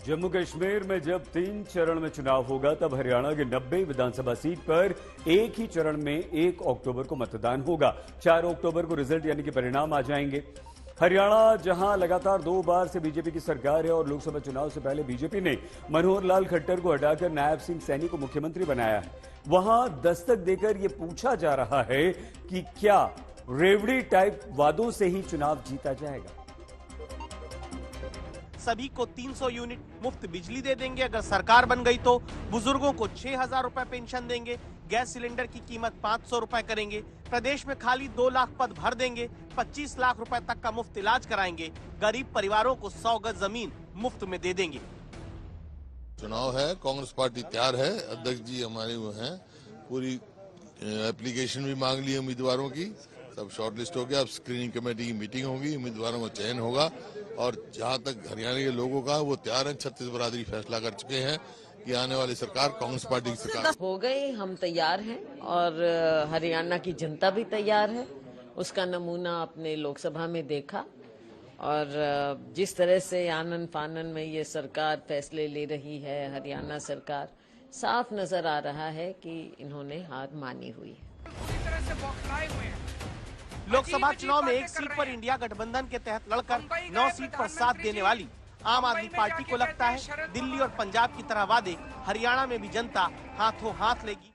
जम्मू कश्मीर में जब 3 चरण में चुनाव होगा तब हरियाणा के 90 विधानसभा सीट पर एक ही चरण में 1 अक्टूबर को मतदान होगा। 4 अक्टूबर को रिजल्ट यानी कि परिणाम आ जाएंगे। हरियाणा जहां लगातार 2 बार से बीजेपी की सरकार है और लोकसभा चुनाव से पहले बीजेपी ने मनोहर लाल खट्टर को हटाकर नायब सिंह सैनी को मुख्यमंत्री बनाया है, वहां दस्तक देकर यह पूछा जा रहा है कि क्या रेवड़ी टाइप वादों से ही चुनाव जीता जाएगा। सभी को 300 यूनिट मुफ्त बिजली दे देंगे अगर सरकार बन गई तो। बुजुर्गों को 6,000 रुपए पेंशन देंगे। गैस सिलेंडर की कीमत 500 रुपए करेंगे। प्रदेश में खाली 2 लाख पद भर देंगे। 25 लाख रुपए तक का मुफ्त इलाज कराएंगे। गरीब परिवारों को 100 गज जमीन मुफ्त में दे देंगे। चुनाव है, कांग्रेस पार्टी तैयार है। अध्यक्ष जी हमारे वो हैं, पूरी एप्लीकेशन भी मांग ली उम्मीदवारों की, सब शॉर्टलिस्ट हो गया। अब स्क्रीनिंग कमेटी की मीटिंग होगी, उम्मीदवारों का चयन होगा और जहां तक हरियाणा के लोगों का वो तैयार है। 36 बरादरी फैसला कर चुके हैं कि आने वाली सरकार कांग्रेस पार्टी की सरकार हो गई। हम तैयार हैं और हरियाणा की जनता भी तैयार है। उसका नमूना अपने लोकसभा में देखा और जिस तरह से आनन फानन में ये सरकार फैसले ले रही है, हरियाणा सरकार, साफ नजर आ रहा है कि इन्होंने हार मानी हुई है। लोकसभा चुनाव में 1 सीट पर इंडिया गठबंधन के तहत लड़कर 9 सीट पर साथ देने वाली आम आदमी पार्टी को लगता है दिल्ली और पंजाब की तरह वादे हरियाणा में भी जनता हाथों हाथ लेगी।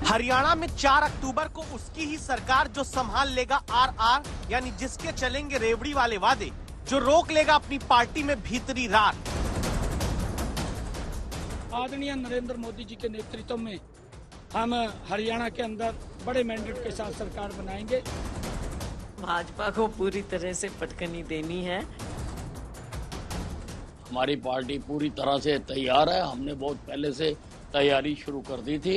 हरियाणा में 4 अक्टूबर को उसकी ही सरकार जो संभाल लेगा RR यानी जिसके चलेंगे रेवड़ी वाले वादे, जो रोक लेगा अपनी पार्टी में भीतरी रार। आदरणीय नरेंद्र मोदी जी के नेतृत्व में हम हरियाणा के अंदर बड़े मैंडेट के साथ सरकार बनाएंगे। भाजपा को पूरी तरह से पटकनी देनी है। हमारी पार्टी पूरी तरह से तैयार है। हमने बहुत पहले से तैयारी शुरू कर दी थी।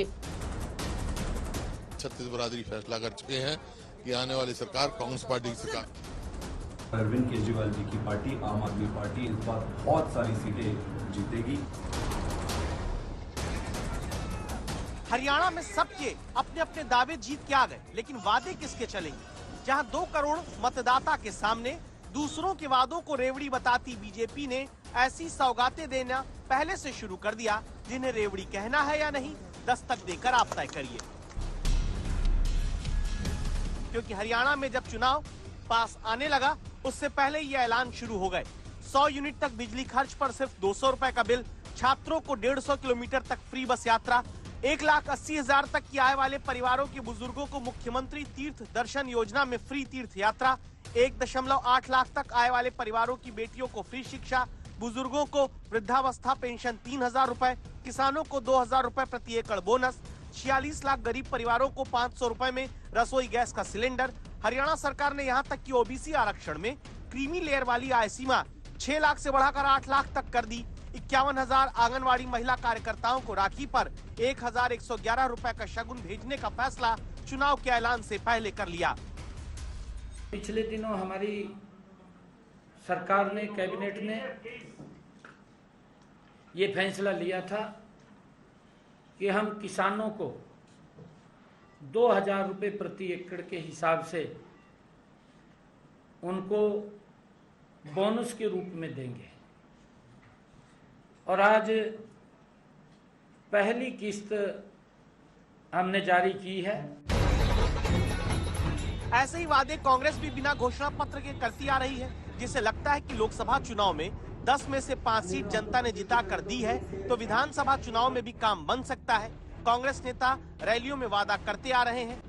36 बरादरी फैसला कर चुके हैं कि आने वाली सरकार कांग्रेस पार्टी की सरकार। अरविंद केजरीवाल जी की पार्टी आम आदमी पार्टी इस बार बहुत सारी सीटें जीतेगी। हरियाणा में सबके अपने अपने दावे जीत के आ गए, लेकिन वादे किसके चलेंगे? जहां 2 करोड़ मतदाता के सामने दूसरों के वादों को रेवड़ी बताती बीजेपी ने ऐसी सौगातें देना पहले से शुरू कर दिया जिन्हें रेवड़ी कहना है या नहीं, दस्तक देकर आप तय करिए। क्योंकि हरियाणा में जब चुनाव पास आने लगा उससे पहले ये ऐलान शुरू हो गए। 100 यूनिट तक बिजली खर्च पर सिर्फ 200 रुपए का बिल, छात्रों को 150 किलोमीटर तक फ्री बस यात्रा, 1,80,000 तक की आय वाले परिवारों के बुजुर्गों को मुख्यमंत्री तीर्थ दर्शन योजना में फ्री तीर्थ यात्रा, 1.8 लाख तक आय वाले परिवारों की बेटियों को फ्री शिक्षा, बुजुर्गों को वृद्धावस्था पेंशन 3,000 रुपए, किसानों को 2,000 रुपए प्रति एकड़ बोनस, 46 लाख गरीब परिवारों को 500 रुपए में रसोई गैस का सिलेंडर। हरियाणा सरकार ने यहाँ तक कि ओबीसी आरक्षण में क्रीमी लेयर वाली आय सीमा 6 लाख से बढ़ाकर 8 लाख तक कर दी। 51,000 आंगनवाड़ी महिला कार्यकर्ताओं को राखी पर 1,111 रुपए का शगुन भेजने का फैसला चुनाव के ऐलान से पहले कर लिया। पिछले दिनों हमारी सरकार ने, कैबिनेट ने ये फैसला लिया था कि हम किसानों को 2,000 रुपए प्रति एकड़ के हिसाब से उनको बोनस के रूप में देंगे और आज पहली किस्त हमने जारी की है। ऐसे ही वादे कांग्रेस भी बिना घोषणा पत्र के करती आ रही है, जिसे लगता है कि लोकसभा चुनाव में 10 में से 5 सीट जनता ने जिता कर दी है तो विधानसभा चुनाव में भी काम बन सकता है। कांग्रेस नेता रैलियों में वादा करते आ रहे हैं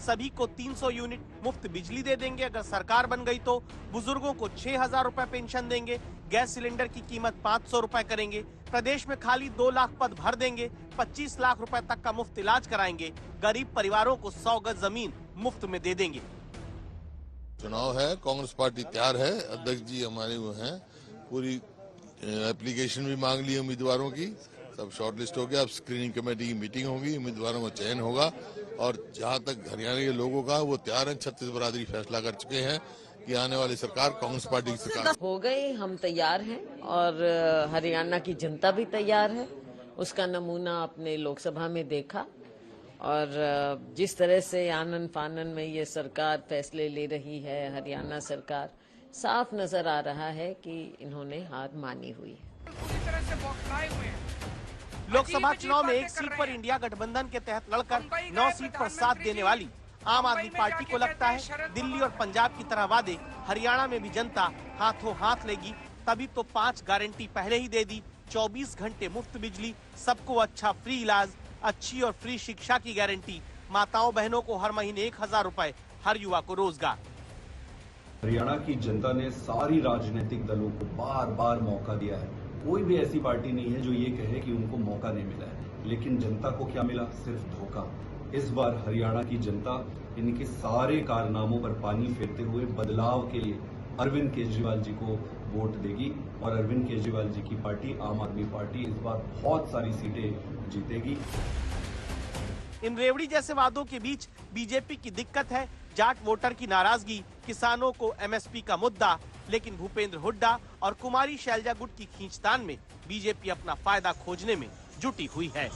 सभी को 300 यूनिट मुफ्त बिजली दे देंगे अगर सरकार बन गई तो। बुजुर्गों को 6,000 रुपए पेंशन देंगे। गैस सिलेंडर की कीमत 500 रुपए करेंगे। प्रदेश में खाली 2 लाख पद भर देंगे। 25 लाख रुपए तक का मुफ्त इलाज कराएंगे। गरीब परिवारों को 100 गज जमीन मुफ्त में दे देंगे। चुनाव है, कांग्रेस पार्टी तैयार है। अध्यक्ष जी हमारे वो हैं, पूरी एप्लीकेशन भी मांग ली उम्मीदवारों की, सब शॉर्टलिस्ट हो गया। अब स्क्रीनिंग कमेटी की मीटिंग होगी, उम्मीदवारों का चयन होगा और जहां तक हरियाणा के लोगों का वो तैयार है। 36 बरादरी फैसला कर चुके हैं कि आने वाली सरकार कांग्रेस पार्टी की सरकार। हो गई। हम तैयार हैं और हरियाणा की जनता भी तैयार है। उसका नमूना अपने लोकसभा में देखा और जिस तरह से आनन फानन में ये सरकार फैसले ले रही है, हरियाणा सरकार, साफ नजर आ रहा है कि इन्होंने हार मानी हुई है। पूरी तरह से बौखलाए हुए हैं। लोकसभा चुनाव में एक सीट पर इंडिया गठबंधन के तहत लड़कर 9 सीट पर साथ देने वाली आम आदमी पार्टी को लगता है दिल्ली और पंजाब की तरह वादे हरियाणा में भी जनता हाथों हाथ लेगी। तभी तो 5 गारंटी पहले ही दे दी। 24 घंटे मुफ्त बिजली, सबको अच्छा फ्री इलाज, अच्छी और फ्री शिक्षा की गारंटी, माताओं बहनों को हर महीने 1000 रुपए, हर युवा को रोजगार। हरियाणा की जनता ने सारी राजनीतिक दलों को बार बार मौका दिया है। कोई भी ऐसी पार्टी नहीं है जो ये कहे कि उनको मौका नहीं मिला है, लेकिन जनता को क्या मिला? सिर्फ धोखा। इस बार हरियाणा की जनता इनके सारे कारनामों पर पानी फेरते हुए बदलाव के लिए अरविंद केजरीवाल जी को वोट देगी और अरविंद केजरीवाल जी की पार्टी आम आदमी पार्टी इस बार बहुत सारी सीटें जीतेगी। इन रेवड़ी जैसे वादों के बीच बीजेपी की दिक्कत है जाट वोटर की नाराजगी, किसानों को एमएसपी का मुद्दा। लेकिन भूपेंद्र हुड्डा और कुमारी शैलजा गुट की खींचतान में बीजेपी अपना फायदा खोजने में जुटी हुई है।